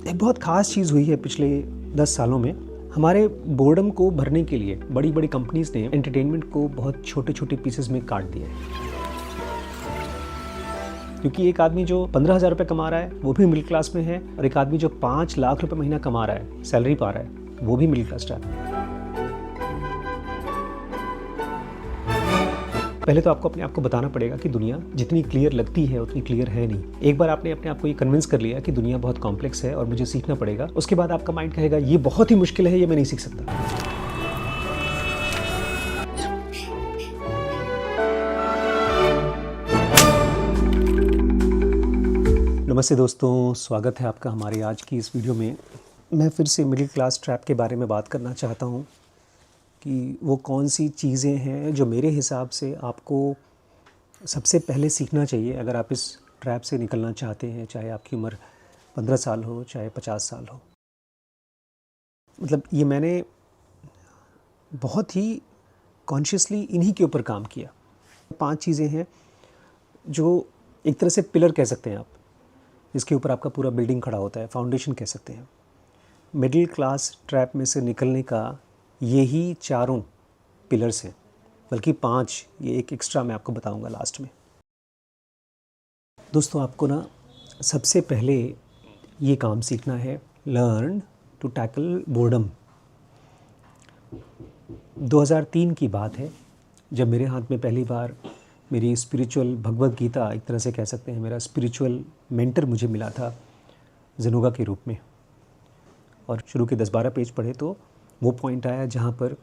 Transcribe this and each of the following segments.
एक बहुत ख़ास चीज़ हुई है पिछले 10 सालों में। हमारे बोर्डम को भरने के लिए बड़ी बड़ी कंपनीज़ ने एंटरटेनमेंट को बहुत छोटे छोटे पीसेस में काट दिया है। क्योंकि एक आदमी जो 15,000 रुपये कमा रहा है वो भी मिडिल क्लास में है, और एक आदमी जो 5 लाख रुपये महीना कमा रहा है, सैलरी पा रहा है, वो भी मिडिल क्लास स्टार है। पहले तो आपको अपने आप को बताना पड़ेगा कि दुनिया जितनी क्लियर लगती है उतनी क्लियर है नहीं। एक बार आपने अपने आप को ये कन्विंस कर लिया कि दुनिया बहुत कॉम्प्लेक्स है और मुझे सीखना पड़ेगा, उसके बाद आपका माइंड कहेगा ये बहुत ही मुश्किल है, ये मैं नहीं सीख सकता। नमस्ते दोस्तों, स्वागत है आपका हमारे आज की इस वीडियो में। मैं फिर से मिडिल क्लास ट्रैप के बारे में बात करना चाहता हूँ कि वो कौन सी चीज़ें हैं जो मेरे हिसाब से आपको सबसे पहले सीखना चाहिए अगर आप इस ट्रैप से निकलना चाहते हैं, चाहे आपकी उम्र 15 साल हो चाहे 50 साल हो। मतलब ये मैंने बहुत ही कॉन्शियसली इन्हीं के ऊपर काम किया। 5 चीज़ें हैं जो एक तरह से पिलर कह सकते हैं आप, जिसके ऊपर आपका पूरा बिल्डिंग खड़ा होता है, फाउंडेशन कह सकते हैं। मिडिल क्लास ट्रैप में से निकलने का यही चारों पिलर्स हैं, बल्कि 5, ये एक एक्स्ट्रा मैं आपको बताऊंगा लास्ट में। दोस्तों, आपको ना सबसे पहले ये काम सीखना है, लर्न टू टैकल बोर्डम। 2003 की बात है जब मेरे हाथ में पहली बार मेरी स्पिरिचुअल भगवद गीता, एक तरह से कह सकते हैं मेरा स्पिरिचुअल मेंटर मुझे मिला था ज़ेनोगा के रूप में। और शुरू के 10-12 पेज पढ़े तो वो पॉइंट आया जहाँ पर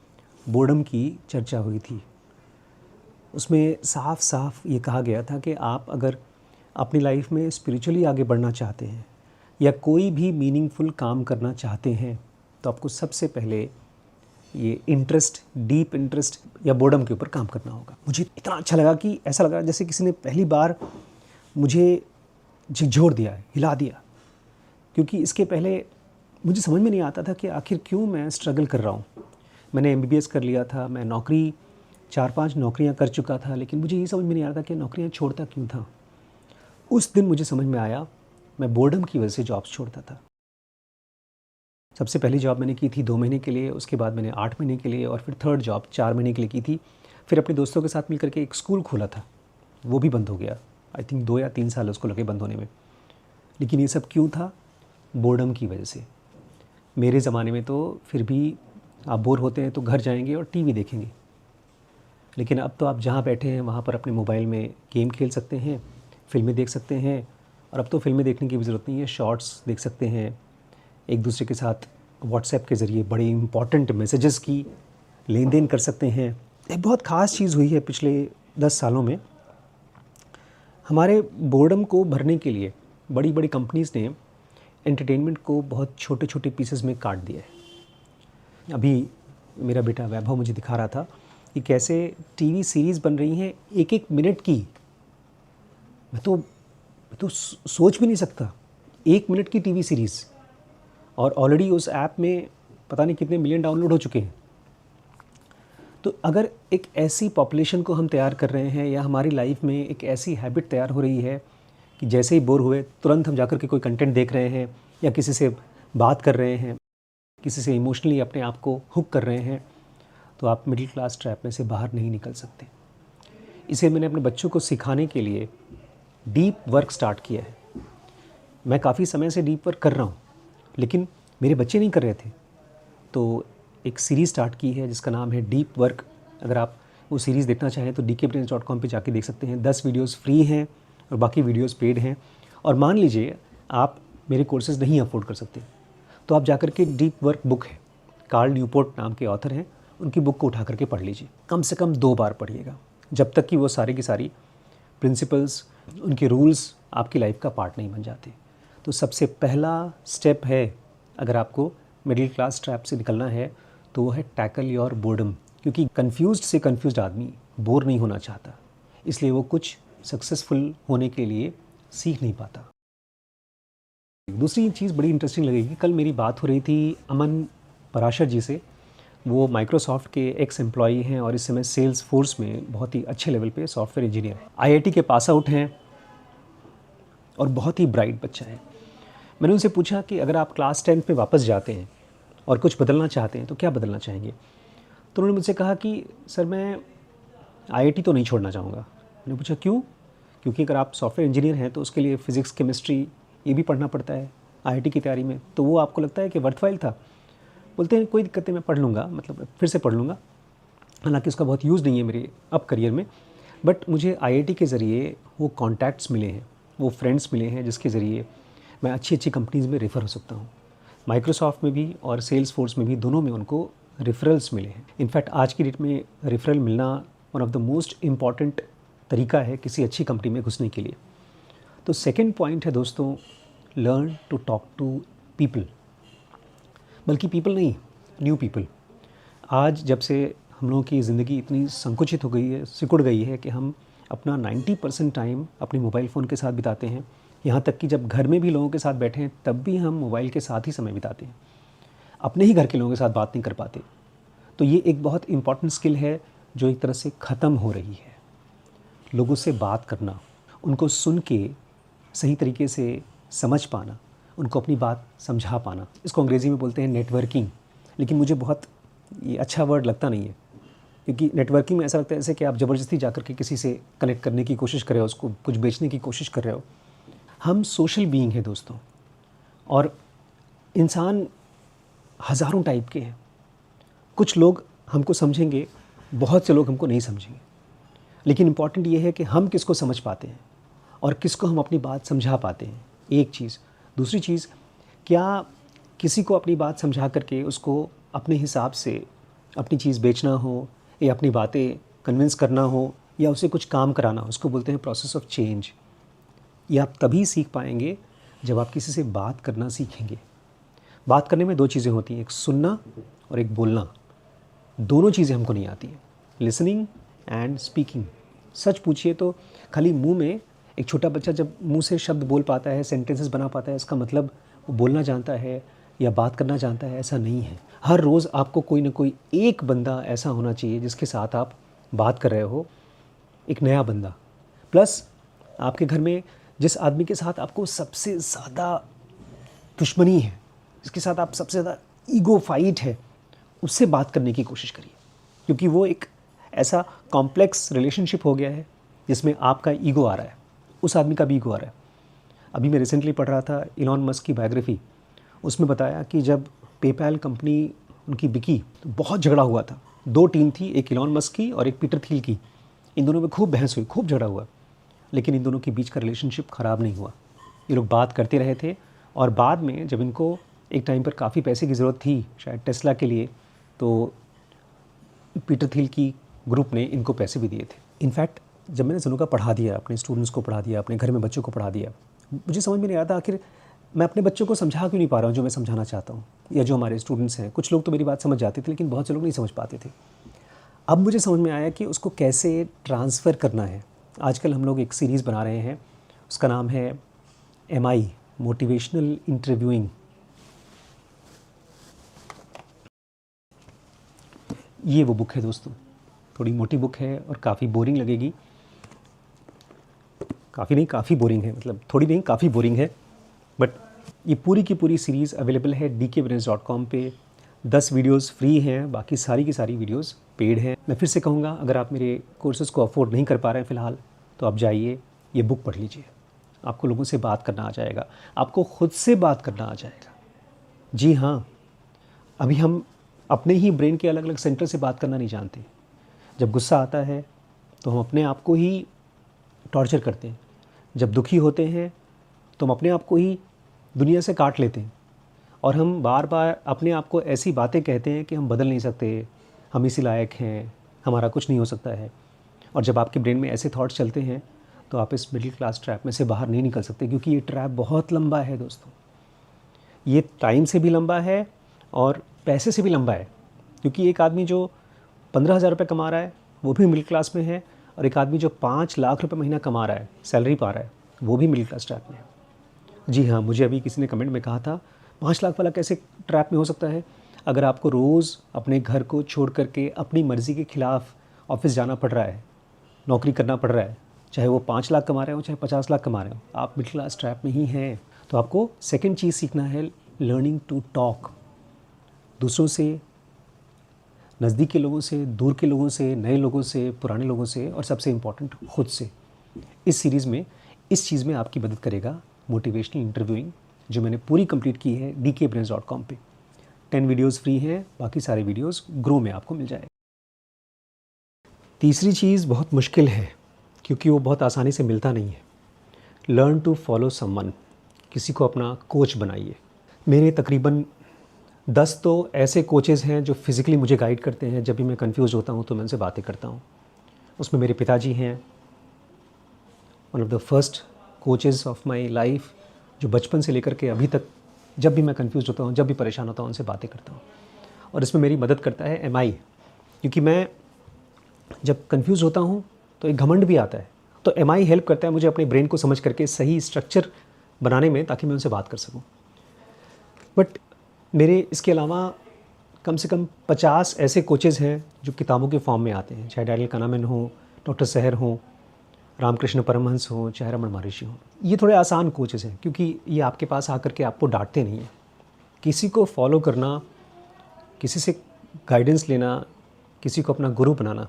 बोर्डम की चर्चा हुई थी। उसमें साफ साफ ये कहा गया था कि आप अगर अपनी लाइफ में स्पिरिचुअली आगे बढ़ना चाहते हैं या कोई भी मीनिंगफुल काम करना चाहते हैं तो आपको सबसे पहले ये इंटरेस्ट, डीप इंटरेस्ट या बोर्डम के ऊपर काम करना होगा। मुझे इतना अच्छा लगा कि ऐसा लगा जैसे किसी ने पहली बार मुझे झिकझोर दिया, हिला दिया। क्योंकि इसके पहले मुझे समझ में नहीं आता था कि आखिर क्यों मैं स्ट्रगल कर रहा हूँ। मैंने MBBS कर लिया था, मैं नौकरी 4-5 नौकरियाँ कर चुका था, लेकिन मुझे ये समझ में नहीं आ रहा था कि नौकरियाँ छोड़ता क्यों था। उस दिन मुझे समझ में आया मैं बोर्डम की वजह से जॉब्स छोड़ता था। सबसे पहली जॉब मैंने की थी 2 महीने के लिए, उसके बाद मैंने 8 महीने के लिए, और फिर थर्ड जॉब 4 महीने के लिए की थी। फिर अपने दोस्तों के साथ मिल करके एक स्कूल खोला था, वो भी बंद हो गया। आई थिंक 2 या 3 साल उसको लगे बंद होने में। लेकिन ये सब क्यों था? बोर्डम की वजह से। मेरे ज़माने में तो फिर भी आप बोर होते हैं तो घर जाएंगे और टीवी देखेंगे, लेकिन अब तो आप जहाँ बैठे हैं वहाँ पर अपने मोबाइल में गेम खेल सकते हैं, फिल्में देख सकते हैं। और अब तो फिल्में देखने की भी ज़रूरत नहीं है, शॉर्ट्स देख सकते हैं। एक दूसरे के साथ व्हाट्सएप के ज़रिए बड़े इंपॉर्टेंट मैसेजेस की लेन देन कर सकते हैं। एक बहुत ख़ास चीज़ हुई है पिछले 10 सालों में। हमारे बोर्डम को भरने के लिए बड़ी बड़ी कंपनीज़ ने एंटरटेनमेंट को बहुत छोटे छोटे पीसेस में काट दिया है। अभी मेरा बेटा वैभव मुझे दिखा रहा था कि कैसे टीवी सीरीज़ बन रही हैं 1-1 मिनट की। मैं तो सोच भी नहीं सकता, 1 मिनट की टीवी सीरीज़, और ऑलरेडी उस ऐप में पता नहीं कितने मिलियन डाउनलोड हो चुके हैं। तो अगर एक ऐसी पॉपुलेशन को हम तैयार कर रहे हैं, या हमारी लाइफ में एक ऐसी हैबिट तैयार हो रही है कि जैसे ही बोर हुए तुरंत हम जाकर के कोई कंटेंट देख रहे हैं, या किसी से बात कर रहे हैं, किसी से इमोशनली अपने आप को हुक कर रहे हैं, तो आप मिडिल क्लास ट्रैप में से बाहर नहीं निकल सकते। इसे मैंने अपने बच्चों को सिखाने के लिए डीप वर्क स्टार्ट किया है। मैं काफ़ी समय से डीप वर्क कर रहा हूँ, लेकिन मेरे बच्चे नहीं कर रहे थे। तो एक सीरीज़ स्टार्ट की है जिसका नाम है डीप वर्क। अगर आप वो सीरीज़ देखना चाहें तो dkbrains.com पे जाके देख सकते हैं। 10 वीडियोस फ्री हैं और बाकी वीडियोस पेड हैं। और मान लीजिए आप मेरे कोर्सेज़ नहीं अफोर्ड कर सकते, तो आप जाकर के डीप वर्क बुक है, कार्ल न्यूपोर्ट नाम के ऑथर हैं, उनकी बुक को उठा करके पढ़ लीजिए। कम से कम 2 बार पढ़िएगा, जब तक कि वो सारी की सारी प्रिंसिपल्स, उनके रूल्स आपकी लाइफ का पार्ट नहीं बन जाते। तो सबसे पहला स्टेप है, अगर आपको मिडिल क्लास ट्रैप से निकलना है, तो वो है टैकल योर बोर्डम। क्योंकि कन्फ्यूज्ड से कन्फ्यूज्ड आदमी बोर नहीं होना चाहता, इसलिए वो कुछ सक्सेसफुल होने के लिए सीख नहीं पाता। दूसरी चीज़ बड़ी इंटरेस्टिंग लगेगी, कल मेरी बात हो रही थी अमन पराशर जी से। वो माइक्रोसॉफ्ट के एक्स एम्प्लॉई हैं और इस समय सेल्स फोर्स में बहुत ही अच्छे लेवल पे सॉफ्टवेयर इंजीनियर हैं। IIT के पास आउट हैं और बहुत ही ब्राइट बच्चा है। मैंने उनसे पूछा कि अगर आप क्लास 10 में वापस जाते हैं और कुछ बदलना चाहते हैं तो क्या बदलना चाहेंगे? तो उन्होंने मुझसे कहा कि सर मैं आईआईटी तो नहीं छोड़ना चाहूँगा। मैंने पूछा क्यों? क्योंकि अगर आप सॉफ्टवेयर इंजीनियर हैं तो उसके लिए फ़िज़िक्स, केमिस्ट्री ये भी पढ़ना पड़ता है आईआईटी की तैयारी में, तो वो आपको लगता है कि वर्थवाइल था? बोलते हैं कोई दिक्कत नहीं, मैं पढ़ लूँगा, मतलब फिर से पढ़ लूँगा। हालाँकि उसका बहुत यूज़ नहीं है मेरे अब करियर में, बट मुझे आईआईटी के ज़रिए वो कॉन्टैक्ट्स मिले हैं, वो फ्रेंड्स मिले हैं जिसके ज़रिए मैं अच्छी कंपनीज़ में रेफ़र हो सकता हूँ। माइक्रोसॉफ्ट में भी और सेल्सफोर्स में भी, दोनों में उनको रेफरल्स मिले हैं। इनफैक्ट आज की डेट में रेफरल मिलना one of the most important तरीका है किसी अच्छी कंपनी में घुसने के लिए। तो सेकंड पॉइंट है दोस्तों, learn to talk to people, बल्कि पीपल नहीं, न्यू पीपल। आज जब से हम लोगों की ज़िंदगी इतनी संकुचित हो गई है, सिकुड़ गई है कि हम अपना 90% टाइम अपने मोबाइल फ़ोन के साथ बिताते हैं। यहाँ तक कि जब घर में भी लोगों के साथ बैठे हैं तब भी हम मोबाइल के साथ ही समय बिताते हैं, अपने ही घर के लोगों के साथ बात नहीं कर पाते। तो ये एक बहुत इम्पॉर्टेंट स्किल है जो एक तरह से ख़त्म हो रही है। लोगों से बात करना, उनको सुन के सही तरीके से समझ पाना, उनको अपनी बात समझा पाना, इसको अंग्रेज़ी में बोलते हैं नेटवर्किंग। लेकिन मुझे बहुत ये अच्छा वर्ड लगता नहीं है, क्योंकि नेटवर्किंग में ऐसा लगता है जैसे कि आप ज़बरदस्ती जाकर के किसी से कनेक्ट करने की कोशिश कर रहे हो, उसको कुछ बेचने की कोशिश कर रहे हो। हम सोशल बीइंग हैं दोस्तों, और इंसान हज़ारों टाइप के हैं। कुछ लोग हमको समझेंगे, बहुत से लोग हमको नहीं समझेंगे। लेकिन इम्पॉर्टेंट ये है कि हम किसको समझ पाते हैं और किसको हम अपनी बात समझा पाते हैं, एक चीज़। दूसरी चीज़, क्या किसी को अपनी बात समझा करके उसको अपने हिसाब से अपनी चीज़ बेचना हो या अपनी बातें कन्विंस करना हो या उसे कुछ काम कराना हो, उसको बोलते हैं प्रोसेस ऑफ चेंज। ये आप तभी सीख पाएंगे जब आप किसी से बात करना सीखेंगे। बात करने में दो चीज़ें होती हैं, एक सुनना और एक बोलना। दोनों चीज़ें हमको नहीं आती हैं, लिसनिंग एंड स्पीकिंग। सच पूछिए तो खाली मुंह में एक छोटा बच्चा जब मुंह से शब्द बोल पाता है, सेंटेंसेस बना पाता है, इसका मतलब वो बोलना जानता है या बात करना जानता है, ऐसा नहीं है। हर रोज़ आपको कोई ना कोई एक बंदा ऐसा होना चाहिए जिसके साथ आप बात कर रहे हो, एक नया बंदा। प्लस आपके घर में जिस आदमी के साथ आपको सबसे ज़्यादा दुश्मनी है, जिसके साथ आप सबसे ज़्यादा ईगो फाइट है, उससे बात करने की कोशिश करिए, क्योंकि वो एक ऐसा कॉम्प्लेक्स रिलेशनशिप हो गया है जिसमें आपका ईगो आ रहा है, उस आदमी का भी ईगो आ रहा है। अभी मैं रिसेंटली पढ़ रहा था इलॉन मस्क की बायोग्राफी, उसमें बताया कि जब पेपैल कंपनी उनकी बिकी तो बहुत झगड़ा हुआ था। दो टीम थी, एक इलॉन मस्क की और एक पीटर थिल की। इन दोनों में खूब बहस हुई, खूब झगड़ा हुआ, लेकिन इन दोनों के बीच का रिलेशनशिप ख़राब नहीं हुआ। ये लोग बात करते रहे थे और बाद में जब इनको एक टाइम पर काफ़ी पैसे की ज़रूरत थी, शायद टेस्ला के लिए, तो पीटर थिल की ग्रुप ने इनको पैसे भी दिए थे। इनफैक्ट जब मैंने ज़नोगा पढ़ा दिया, अपने स्टूडेंट्स को पढ़ा दिया, अपने घर में बच्चों को पढ़ा दिया, मुझे समझ में नहीं आता आखिर मैं अपने बच्चों को समझा क्यों नहीं पा रहा हूँ जो मैं समझाना चाहता हूँ, या जो हमारे स्टूडेंट्स हैं। कुछ लोग तो मेरी बात समझ जाते थे, लेकिन बहुत से लोग नहीं समझ पाते थे। अब मुझे समझ में आया कि उसको कैसे ट्रांसफ़र करना है। आजकल हम लोग एक सीरीज़ बना रहे हैं, उसका नाम है MI, मोटिवेशनल इंटरव्यूइंग। ये वो बुक है दोस्तों, थोड़ी मोटी बुक है और काफ़ी बोरिंग लगेगी। काफ़ी नहीं, काफ़ी बोरिंग है, मतलब थोड़ी नहीं, काफ़ी बोरिंग है। बट ये पूरी की पूरी सीरीज़ अवेलेबल है dkwinners.com पे। 10 वीडियोस फ्री हैं, बाकी सारी की सारी वीडियोस पेड हैं। मैं फिर से कहूँगा, अगर आप मेरे कोर्सेज़ को अफोर्ड नहीं कर पा रहे हैं फ़िलहाल, तो आप जाइए, ये बुक पढ़ लीजिए। आपको लोगों से बात करना आ जाएगा, आपको खुद से बात करना आ जाएगा। जी हाँ, अभी हम अपने ही ब्रेन के अलग अलग सेंटर से बात करना नहीं जानते। जब गुस्सा आता है तो हम अपने आप को ही टॉर्चर करते हैं। जब दुखी होते हैं तो हम अपने आप को ही दुनिया से काट लेते हैं, और हम बार बार अपने आप को ऐसी बातें कहते हैं कि हम बदल नहीं सकते, हम इसी लायक हैं, हमारा कुछ नहीं हो सकता है। और जब आपके ब्रेन में ऐसे थॉट्स चलते हैं तो आप इस मिडिल क्लास ट्रैप में से बाहर नहीं निकल सकते, क्योंकि ये ट्रैप बहुत लंबा है दोस्तों। ये टाइम से भी लंबा है और पैसे से भी लंबा है, क्योंकि एक आदमी जो 15,000 रुपये कमा रहा है वो भी मिडिल क्लास में है, और एक आदमी जो 5 लाख रुपए महीना कमा रहा है, सैलरी पा रहा है, वो भी मिडिल क्लास ट्रैप में है। जी हाँ, मुझे अभी किसी ने कमेंट में कहा था 5 लाख वाला कैसे ट्रैप में हो सकता है। अगर आपको रोज़ अपने घर को छोड़ करके अपनी मर्ज़ी के ख़िलाफ़ ऑफिस जाना पड़ रहा है, नौकरी करना पड़ रहा है, चाहे वो 5 लाख कमा रहे हो चाहे 50 लाख कमा रहे हो, आप मिडिल क्लास ट्रैप में ही हैं। तो आपको सेकंड चीज़ सीखना है लर्निंग टू टॉक, दूसरों से, नज़दीक के लोगों से, दूर के लोगों से, नए लोगों से, पुराने लोगों से, और सबसे इम्पॉर्टेंट खुद से। इस सीरीज़ में इस चीज़ में आपकी मदद करेगा मोटिवेशनल इंटरव्यूइंग, जो मैंने पूरी कंप्लीट की है dkbrains.com पे। 10 वीडियोस फ्री हैं, बाकी सारे वीडियोस ग्रो में आपको मिल जाएगा। तीसरी चीज़ बहुत मुश्किल है क्योंकि वो बहुत आसानी से मिलता नहीं है। लर्न टू फॉलो समवन, किसी को अपना कोच बनाइए। मेरे तकरीबन 10 तो ऐसे कोचेज़ हैं जो फिज़िकली मुझे गाइड करते हैं। जब भी मैं कंफ्यूज होता हूँ तो मैं उनसे बातें करता हूँ। उसमें मेरे पिताजी हैं, one of the first coaches of my life, जो बचपन से लेकर के अभी तक जब भी मैं कंफ्यूज होता हूँ, जब भी परेशान होता हूँ, उनसे बातें करता हूँ। और इसमें मेरी मदद करता है MI, क्योंकि मैं जब कंफ्यूज होता हूँ तो एक घमंड भी आता है, तो MI हेल्प करता है मुझे अपने ब्रेन को समझ करके सही स्ट्रक्चर बनाने में, ताकि मैं उनसे बात कर सकूँ। बट मेरे इसके अलावा कम से कम 50 ऐसे कोचेज़ हैं जो किताबों के फॉर्म में आते हैं, चाहे डैनियल कानामैन हो, डॉक्टर सहर हो, रामकृष्ण परमहंस हो, चाहे रमन महर्षि हो। ये थोड़े आसान कोचेज़ हैं क्योंकि ये आपके पास आकर के आपको डांटते नहीं हैं। किसी को फॉलो करना, किसी से गाइडेंस लेना, किसी को अपना गुरु बनाना,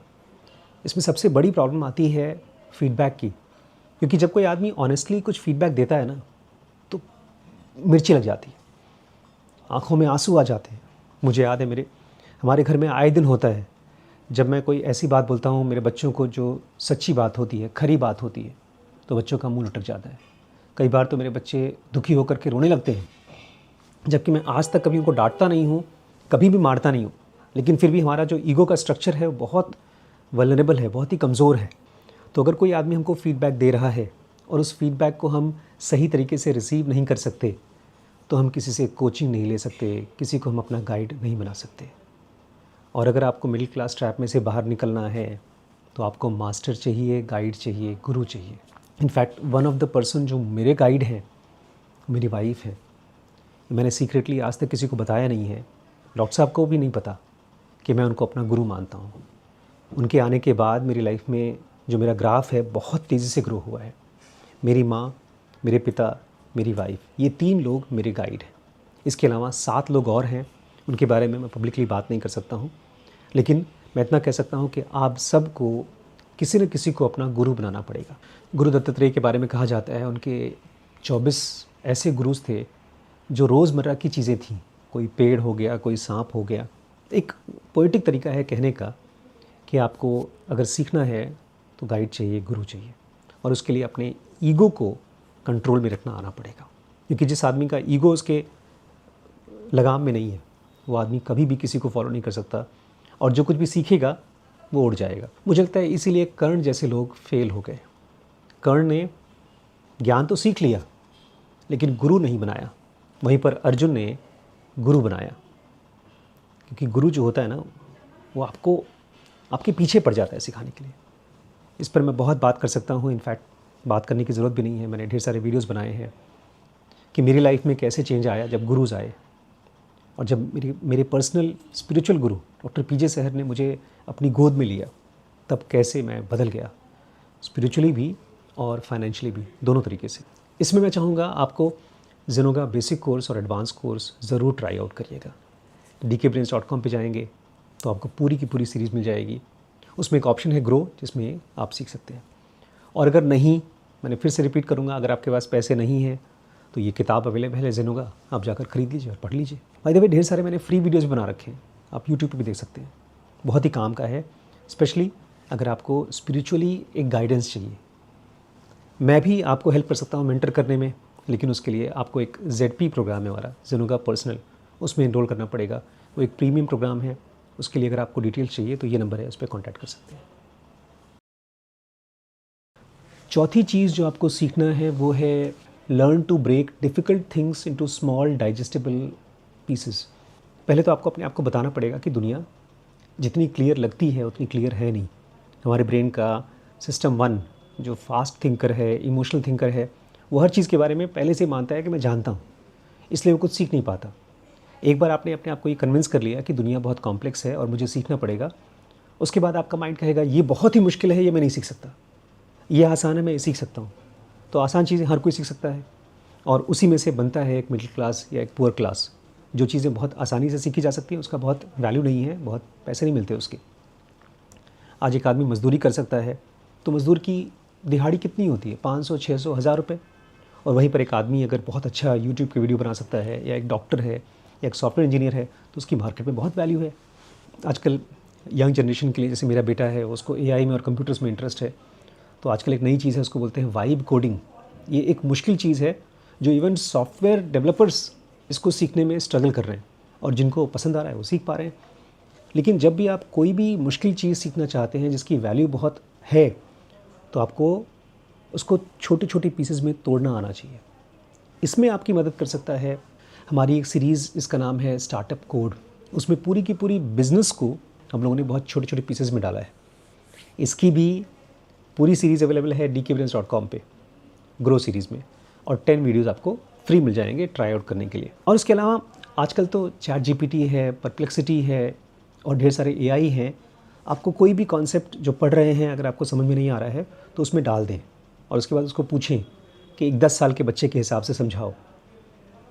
इसमें सबसे बड़ी प्रॉब्लम आती है फीडबैक की। क्योंकि जब कोई आदमी ऑनेस्टली कुछ फीडबैक देता है ना, तो मिर्ची लग जाती है, आँखों में आंसू आ जाते हैं। मुझे याद है हमारे घर में आए दिन होता है, जब मैं कोई ऐसी बात बोलता हूँ मेरे बच्चों को जो सच्ची बात होती है, खरी बात होती है, तो बच्चों का मुंह लटक जाता है। कई बार तो मेरे बच्चे दुखी होकर के रोने लगते हैं, जबकि मैं आज तक कभी उनको डांटता नहीं हूँ, कभी भी मारता नहीं हूँ, लेकिन फिर भी हमारा जो ईगो का स्ट्रक्चर है वो बहुत वल्नरेबल है, बहुत ही कमज़ोर है। तो अगर कोई आदमी हमको फीडबैक दे रहा है और उस फीडबैक को हम सही तरीके से रिसीव नहीं कर सकते, तो हम किसी से कोचिंग नहीं ले सकते, किसी को हम अपना गाइड नहीं बना सकते। और अगर आपको मिडिल क्लास ट्रैप में से बाहर निकलना है तो आपको मास्टर चाहिए, गाइड चाहिए, गुरु चाहिए। In fact one of the person जो मेरे गाइड हैं, मेरी वाइफ है। मैंने सीक्रेटली आज तक किसी को बताया नहीं है, डॉक्टर साहब को भी नहीं पता कि मैं उनको अपना गुरु मानता हूँ। उनके आने के बाद मेरी लाइफ में जो मेरा ग्राफ है बहुत तेज़ी से ग्रो हुआ है। मेरी माँ, मेरे पिता, मेरी वाइफ, ये 3 लोग मेरे गाइड हैं। इसके अलावा 7 लोग और हैं, उनके बारे में मैं पब्लिकली बात नहीं कर सकता हूँ, लेकिन मैं इतना कह सकता हूँ कि आप सबको किसी न किसी को अपना गुरु बनाना पड़ेगा। गुरु दत्तात्रेय के बारे में कहा जाता है उनके 24 ऐसे गुरुज थे जो रोज़मर्रा की चीज़ें थीं। कोई पेड़ हो गया, कोई सांप हो गया। एक पोइटिक तरीका है कहने का कि आपको अगर सीखना है तो गाइड चाहिए, गुरु चाहिए, और उसके लिए अपने ईगो को कंट्रोल में रखना आना पड़ेगा। क्योंकि जिस आदमी का ईगो उसके लगाम में नहीं है, वो आदमी कभी भी किसी को फॉलो नहीं कर सकता, और जो कुछ भी सीखेगा वो उड़ जाएगा। मुझे लगता है इसीलिए कर्ण जैसे लोग फेल हो गए। कर्ण ने ज्ञान तो सीख लिया लेकिन गुरु नहीं बनाया, वहीं पर अर्जुन ने गुरु बनाया। क्योंकि गुरु जो होता है ना, वो आपके पीछे पड़ जाता है सिखाने के लिए। इस पर मैं बहुत बात कर सकता हूँ, इनफैक्ट बात करने की ज़रूरत भी नहीं है। मैंने ढेर सारे वीडियोस बनाए हैं कि मेरी लाइफ में कैसे चेंज आया जब गुरुज आए, और जब मेरे पर्सनल स्पिरिचुअल गुरु डॉक्टर PJ सहर ने मुझे अपनी गोद में लिया, तब कैसे मैं बदल गया, स्पिरिचुअली भी और फाइनेंशियली भी, दोनों तरीके से। इसमें मैं चाहूँगा आपको ज़ेनोगा बेसिक कोर्स और एडवांस कोर्स ज़रूर ट्राई आउट करिएगा। dkbrains.com पे जाएंगे तो आपको पूरी की पूरी सीरीज़ मिल जाएगी। उसमें एक ऑप्शन है ग्रो, जिसमें आप सीख सकते हैं। और अगर नहीं, मैंने फिर से रिपीट करूँगा, अगर आपके पास पैसे नहीं हैं तो ये किताब अवेलेबल है ज़ेनोगा, आप जाकर ख़रीद लीजिए और पढ़ लीजिए। बाय द वे ढेर सारे मैंने फ्री वीडियोज़ बना रखे हैं, आप यूट्यूब पे भी देख सकते हैं। बहुत ही काम का है, स्पेशली अगर आपको स्पिरिचुअली एक गाइडेंस चाहिए। मैं भी आपको हेल्प कर सकता हूँ मेंटर करने में, लेकिन उसके लिए आपको एक ZP प्रोग्राम है हमारा, ज़ेनोगा पर्सनल, उसमें एनरोल करना पड़ेगा। वो एक प्रीमियम प्रोग्राम है। उसके लिए अगर आपको डिटेल्स चाहिए तो ये नंबर है, उस पर कॉन्टैक्ट कर सकते हैं। चौथी चीज़ जो आपको सीखना है वो है learn to break difficult things into small digestible pieces. पहले तो आपको अपने आप को बताना पड़ेगा कि दुनिया जितनी क्लियर लगती है उतनी क्लियर है नहीं। हमारे ब्रेन का सिस्टम 1 जो फास्ट थिंकर है, इमोशनल थिंकर है, वो हर चीज़ के बारे में पहले से मानता है कि मैं जानता हूँ, इसलिए वो कुछ सीख नहीं पाता। एक बार आपने अपने आप को ये कन्विंस कर लिया कि दुनिया बहुत कॉम्प्लेक्स है और मुझे सीखना पड़ेगा, उसके बाद आपका माइंड कहेगा ये बहुत ही मुश्किल है, ये मैं नहीं सीख सकता, ये आसान है, मैं ये सीख सकता हूँ। तो आसान चीज़ें हर कोई सीख सकता है, और उसी में से बनता है एक मिडिल क्लास या एक पुअर क्लास। जो चीज़ें बहुत आसानी से सीखी जा सकती हैं उसका बहुत वैल्यू नहीं है, बहुत पैसे नहीं मिलते उसके। आज एक आदमी मज़दूरी कर सकता है तो मज़दूर की दिहाड़ी कितनी होती है, 500, 600, 1000 रुपये। और वहीं पर एक आदमी अगर बहुत अच्छा यूट्यूब की वीडियो बना सकता है, या एक डॉक्टर है, या एक सॉफ्टवेयर इंजीनियर है, तो उसकी मार्केट में बहुत वैल्यू है। आजकल यंग जनरेशन के लिए, जैसे मेरा बेटा है उसको एआई में और कंप्यूटर्स में इंटरेस्ट है, तो आजकल एक नई चीज़ है, उसको बोलते हैं वाइब कोडिंग। ये एक मुश्किल चीज़ है जो इवन सॉफ्टवेयर डेवलपर्स इसको सीखने में स्ट्रगल कर रहे हैं, और जिनको पसंद आ रहा है वो सीख पा रहे हैं। लेकिन जब भी आप कोई भी मुश्किल चीज़ सीखना चाहते हैं जिसकी वैल्यू बहुत है, तो आपको उसको छोटे छोटे पीसेस में तोड़ना आना चाहिए। इसमें आपकी मदद कर सकता है हमारी एक सीरीज़, इसका नाम है स्टार्टअप कोड। उसमें पूरी की पूरी बिज़नेस को हम लोगों ने बहुत छोटे छोटे पीसेस में डाला है। इसकी भी पूरी सीरीज़ अवेलेबल है dkbrilliance.com पे, ग्रो सीरीज़ में, और 10 वीडियोज़ आपको फ्री मिल जाएंगे ट्राई आउट करने के लिए। और इसके अलावा आजकल तो चैट जीपीटी है, परप्लेक्सिटी है, और ढेर सारे एआई हैं। आपको कोई भी कॉन्सेप्ट जो पढ़ रहे हैं अगर आपको समझ में नहीं आ रहा है तो उसमें डाल दें, और उसके बाद उसको पूछें कि एक 10 साल के बच्चे के हिसाब से समझाओ,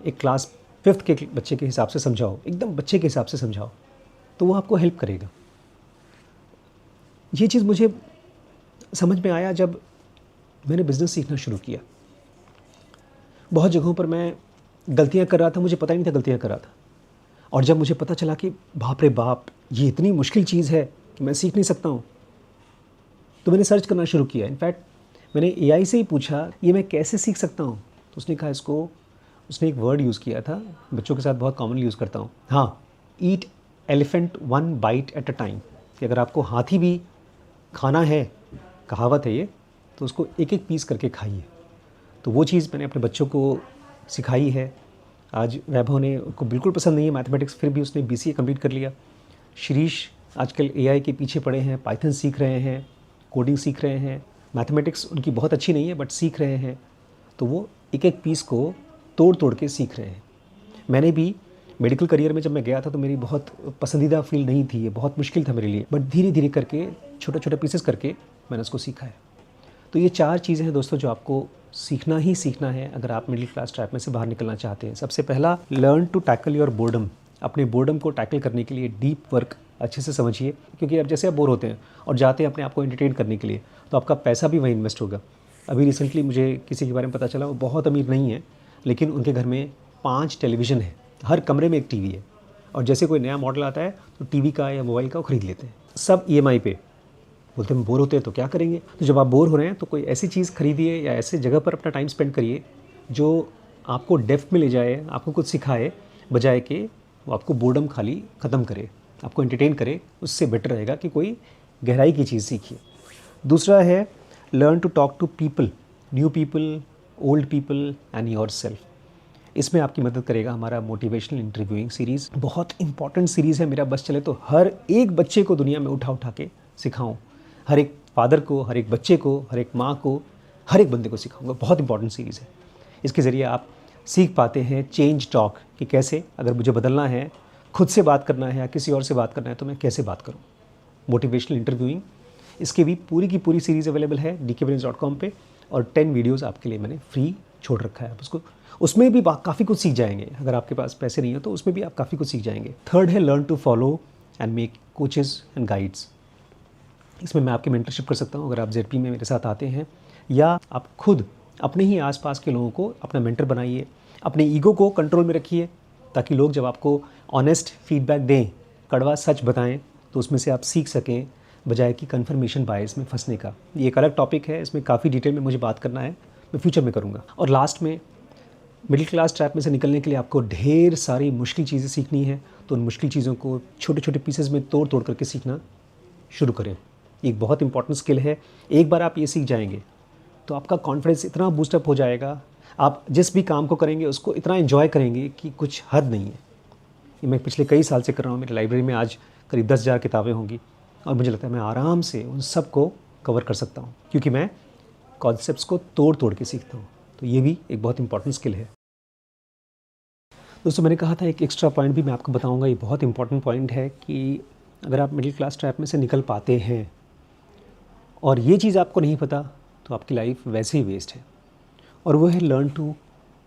एक क्लास 5th के बच्चे के हिसाब से समझाओ, एकदम बच्चे के हिसाब से समझाओ, तो वो आपको हेल्प करेगा। ये चीज़ मुझे समझ में आया जब मैंने बिज़नेस सीखना शुरू किया। बहुत जगहों पर मैं गलतियां कर रहा था, मुझे पता ही नहीं था गलतियां कर रहा था। और जब मुझे पता चला कि बाप रे बाप, ये इतनी मुश्किल चीज़ है कि मैं सीख नहीं सकता हूँ, तो मैंने सर्च करना शुरू किया। इनफैक्ट मैंने एआई से ही पूछा ये मैं कैसे सीख सकता हूँ, तो उसने कहा उसने एक वर्ड यूज़ किया था, बच्चों के साथ बहुत कॉमनली यूज़ करता हूँ, हाँ, eat elephant 1 bite at a time. कि अगर आपको हाथी भी खाना है, कहावत है ये, तो उसको एक एक पीस करके खाइए। तो वो चीज़ मैंने अपने बच्चों को सिखाई है। आज वैभव ने, को बिल्कुल पसंद नहीं है मैथमेटिक्स, फिर भी उसने बीसीए कंप्लीट कर लिया। शिरीष आजकल एआई के पीछे पड़े हैं, पाइथन सीख रहे हैं, कोडिंग सीख रहे हैं। मैथमेटिक्स उनकी बहुत अच्छी नहीं है बट सीख रहे हैं। तो वो एक एक पीस को तोड़ तोड़ के सीख रहे हैं। मैंने भी मेडिकल करियर में जब मैं गया था तो मेरी बहुत पसंदीदा फील्ड नहीं थी, ये बहुत मुश्किल था मेरे लिए, बट धीरे धीरे करके छोटे छोटे पीसेस करके मैंने उसको सीखा है। तो ये 4 चीज़ें हैं दोस्तों जो आपको सीखना ही सीखना है अगर आप मिडिल क्लास ट्रैप में से बाहर निकलना चाहते हैं। सबसे पहला, learn to tackle your boredom. अपने बोर्डम को टैकल करने के लिए डीप वर्क अच्छे से समझिए, क्योंकि अब जैसे आप बोर होते हैं और जाते हैं अपने आप को एंटरटेन करने के लिए, तो आपका पैसा भी वहीं इन्वेस्ट होगा। अभी रिसेंटली मुझे किसी के बारे में पता चला, वो बहुत अमीर नहीं है, लेकिन उनके घर में 5 टेलीविज़न है, हर कमरे में एक टीवी है, और जैसे कोई नया मॉडल आता है तो टीवी का या मोबाइल का वो ख़रीद लेते हैं, सब ईएमआई पे। बोलते हैं बोर होते हैं तो क्या करेंगे। तो जब आप बोर हो रहे हैं तो कोई ऐसी चीज़ खरीदिए या ऐसे जगह पर अपना टाइम स्पेंड करिए जो आपको डेप्थ में ले जाए, आपको कुछ सिखाए, बजाय कि वो आपको बोर्डम खाली ख़त्म करे, आपको एंटरटेन करे। उससे बेटर रहेगा कि कोई गहराई की चीज़ सीखिए। दूसरा है learn to talk to people, new people, old people and your self. इसमें आपकी मदद करेगा हमारा मोटिवेशनल इंटरव्यूइंग सीरीज़। बहुत इंपॉर्टेंट सीरीज़ है। मेरा बस चले तो हर एक बच्चे को दुनिया में उठा उठा के सिखाऊं, हर एक फादर को, हर एक बच्चे को, हर एक माँ को, हर एक बंदे को सिखाऊंगा। बहुत इंपॉर्टेंट सीरीज़ है। इसके ज़रिए आप सीख पाते हैं चेंज टॉक, कि कैसे अगर मुझे बदलना है, खुद से बात करना है या किसी और से बात करना है, तो मैं कैसे बात करूँ। मोटिवेशनल इंटरव्यूइंग, इसकी भी पूरी की पूरी सीरीज़ अवेलेबल है dkbrilliance.com पे, और 10 वीडियोज़ आपके लिए मैंने फ्री छोड़ रखा है। आप उसको, उसमें भी काफ़ी कुछ सीख जाएंगे। अगर आपके पास पैसे नहीं हो तो उसमें भी आप काफ़ी कुछ सीख जाएंगे। थर्ड है learn to follow and make coaches and guides. इसमें मैं आपकी मेंटरशिप कर सकता हूँ अगर आप ZP में मेरे साथ आते हैं, या आप खुद अपने ही आसपास के लोगों को अपना मेंटर बनाइए। अपने ईगो को कंट्रोल में रखिए, ताकि लोग जब आपको ऑनेस्ट फीडबैक दें, कड़वा सच बताएं, तो उसमें से आप सीख सकें, बजाय कि कन्फर्मेशन बायस में फंसने का। ये एक अलग टॉपिक है, इसमें काफ़ी डिटेल में मुझे बात करना है, मैं फ्यूचर में करूँगा। और लास्ट में, मिडिल क्लास ट्रैप में से निकलने के लिए आपको ढेर सारी मुश्किल चीज़ें सीखनी है, तो उन मुश्किल चीज़ों को छोटे छोटे पीसेस में तोड़ तोड़ करके सीखना शुरू करें। एक बहुत इंपॉर्टेंट स्किल है। एक बार आप ये सीख जाएंगे तो आपका कॉन्फिडेंस इतना बूस्टअप हो जाएगा, आप जिस भी काम को करेंगे उसको इतना एंजॉय करेंगे कि कुछ हद नहीं है। ये मैं पिछले कई साल से कर रहा हूँ। मेरी लाइब्रेरी में आज करीब 10,000 किताबें होंगी, और मुझे लगता है मैं आराम से उन सब को कवर कर सकता हूँ, क्योंकि मैं कॉन्सेप्ट्स को तोड़ तोड़ के सीखता हूँ। तो ये भी एक बहुत इंपॉर्टेंट स्किल है। दोस्तों, मैंने कहा था एक एक्स्ट्रा पॉइंट भी मैं आपको बताऊँगा। ये बहुत इंपॉर्टेंट पॉइंट है कि अगर आप मिडिल क्लास ट्रैप में से निकल पाते हैं और ये चीज़ आपको नहीं पता, तो आपकी लाइफ वैसे ही वेस्ट है। और वो है लर्न टू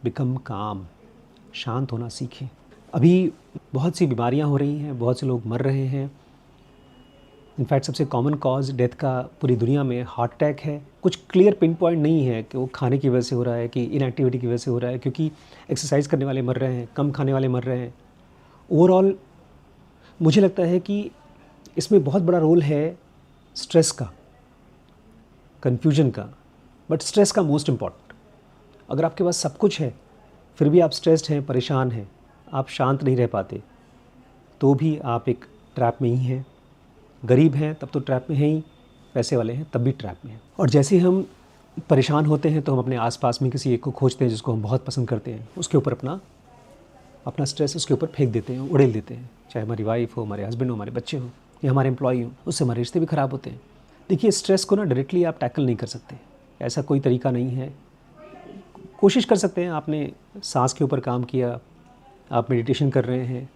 बिकम काम, शांत होना सीखें। अभी बहुत सी बीमारियां हो रही हैं, बहुत से लोग मर रहे हैं। इनफैक्ट सबसे कॉमन कॉज डेथ का पूरी दुनिया में हार्ट अटैक है। कुछ क्लियर पिन पॉइंट नहीं है कि वो खाने की वजह से हो रहा है कि इनएक्टिविटी की वजह से हो रहा है, क्योंकि एक्सरसाइज करने वाले मर रहे हैं, कम खाने वाले मर रहे हैं। ओवरऑल मुझे लगता है कि इसमें बहुत बड़ा रोल है स्ट्रेस का, कन्फ्यूजन का, बट स्ट्रेस का मोस्ट इम्पॉर्टेंट। अगर आपके पास सब कुछ है फिर भी आप स्ट्रेस्ड हैं, परेशान हैं, आप शांत नहीं रह पाते, तो भी आप एक ट्रैप में ही हैं। गरीब हैं तब तो ट्रैप में हैं ही, पैसे वाले हैं तब भी ट्रैप में हैं। और जैसे हम परेशान होते हैं तो हम अपने आसपास में किसी एक को खोजते हैं जिसको हम बहुत पसंद करते हैं, उसके ऊपर अपना स्ट्रेस उसके ऊपर फेंक देते हैं, उड़ेल देते हैं। चाहे हमारी वाइफ हो, हमारे हस्बैंड हो, हमारे बच्चे हो या हमारे एम्प्लॉई हो, उससे हमारे रिश्ते भी ख़राब होते हैं। देखिए, स्ट्रेस को ना डायरेक्टली आप टैकल नहीं कर सकते, ऐसा कोई तरीका नहीं है। कोशिश कर सकते हैं, आपने सांस के ऊपर काम किया, आप मेडिटेशन कर रहे हैं,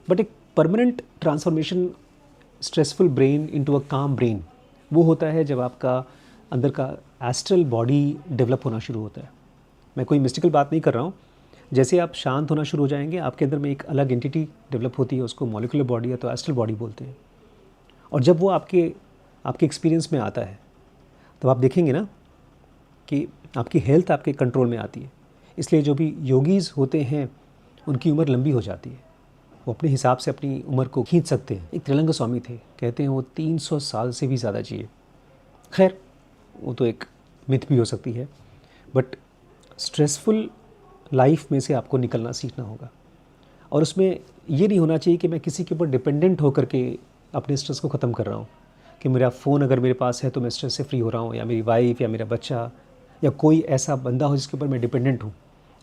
बट एक permanent transformation stressful brain into a काम ब्रेन वो होता है जब आपका अंदर का एस्ट्रल बॉडी डेवलप होना शुरू होता है। मैं कोई मिस्टिकल बात नहीं कर रहा हूँ। जैसे आप शांत होना शुरू हो जाएंगे, आपके अंदर में एक अलग एंटिटी डेवलप होती है, उसको मॉलिक्यूलर बॉडी या तो एस्ट्रल बॉडी बोलते हैं। और जब वो आपके एक्सपीरियंस में आता है तो आप देखेंगे ना कि आपकी हेल्थ आपके कंट्रोल में आती है। इसलिए जो भी योगीज़ होते हैं उनकी उम्र लंबी हो जाती है, वो अपने हिसाब से अपनी उम्र को खींच सकते हैं। एक त्रिलंग स्वामी थे, कहते हैं वो 300 साल से भी ज़्यादा जिए। खैर, वो तो एक मिथ भी हो सकती है, बट स्ट्रेसफुल लाइफ में से आपको निकलना सीखना होगा। और उसमें ये नहीं होना चाहिए कि मैं किसी के ऊपर डिपेंडेंट होकर के अपने स्ट्रेस को ख़त्म कर रहा हूँ, कि मेरा फ़ोन अगर मेरे पास है तो मैं स्ट्रेस से फ्री हो रहा हूँ, या मेरी वाइफ या मेरा बच्चा या कोई ऐसा बंदा हो जिसके ऊपर मैं डिपेंडेंट हूँ।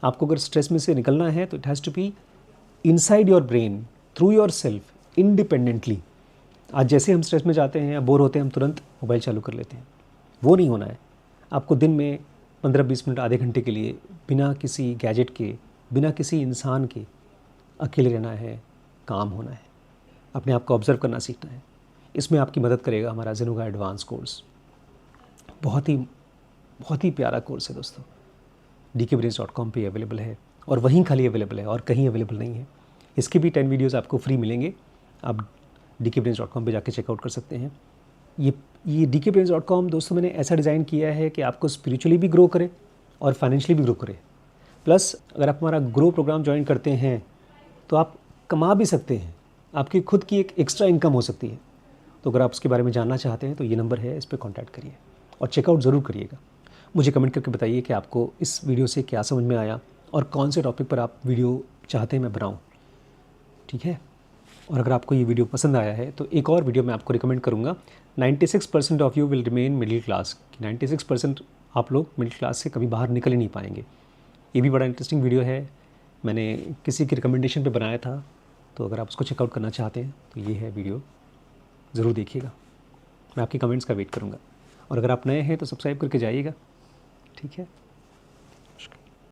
आपको अगर स्ट्रेस में से निकलना है तो it has to be inside your brain, through your self, independently. आज जैसे हम स्ट्रेस में जाते हैं या बोर होते हैं, हम तुरंत मोबाइल चालू कर लेते हैं। वो नहीं होना है। आपको दिन में 15-20 मिनट, आधे घंटे के लिए बिना किसी गैजेट के, बिना किसी इंसान के अकेले रहना है, काम होना है, अपने आप को ऑब्जर्व करना सीखना है। इसमें आपकी मदद करेगा हमारा ज़ेनोगा एडवांस कोर्स। बहुत ही प्यारा कोर्स है दोस्तों। dkbrains.com पे अवेलेबल है, और वहीं खाली अवेलेबल है और कहीं अवेलेबल नहीं है। इसके भी 10 वीडियोज़ आपको फ्री मिलेंगे। आप dkbrains.com पे जाके चेकआउट कर सकते हैं। ये dkbrains.com दोस्तों मैंने ऐसा डिज़ाइन किया है कि आपको स्पिरिचुअली भी ग्रो करे और फाइनेंशियली भी ग्रो करे। प्लस अगर आप हमारा ग्रो प्रोग्राम ज्वाइन करते हैं तो आप कमा भी सकते हैं, आपकी खुद की एक एक्स्ट्रा इनकम हो सकती है। तो अगर आप उसके बारे में जानना चाहते हैं तो ये नंबर है, इस पर कॉन्टैक्ट करिए और चेकआउट ज़रूर करिएगा। मुझे कमेंट करके बताइए कि आपको इस वीडियो से क्या समझ में आया और कौन से टॉपिक पर आप वीडियो चाहते हैं मैं बनाऊँ, ठीक है। और अगर आपको ये वीडियो पसंद आया है तो एक और वीडियो मैं आपको रिकमेंड करूँगा। 96% of you will remain middle class. 96% आप लोग मिडिल क्लास से कभी बाहर निकल ही नहीं पाएंगे। ये भी बड़ा इंटरेस्टिंग वीडियो है, मैंने किसी की रिकमेंडेशन पे बनाया था, तो अगर आप उसको चेकआउट करना चाहते हैं तो ये है वीडियो, ज़रूर देखिएगा। मैं आपके कमेंट्स का वेट करूँगा। और अगर आप नए हैं तो सब्सक्राइब करके जाइएगा, ठीक है।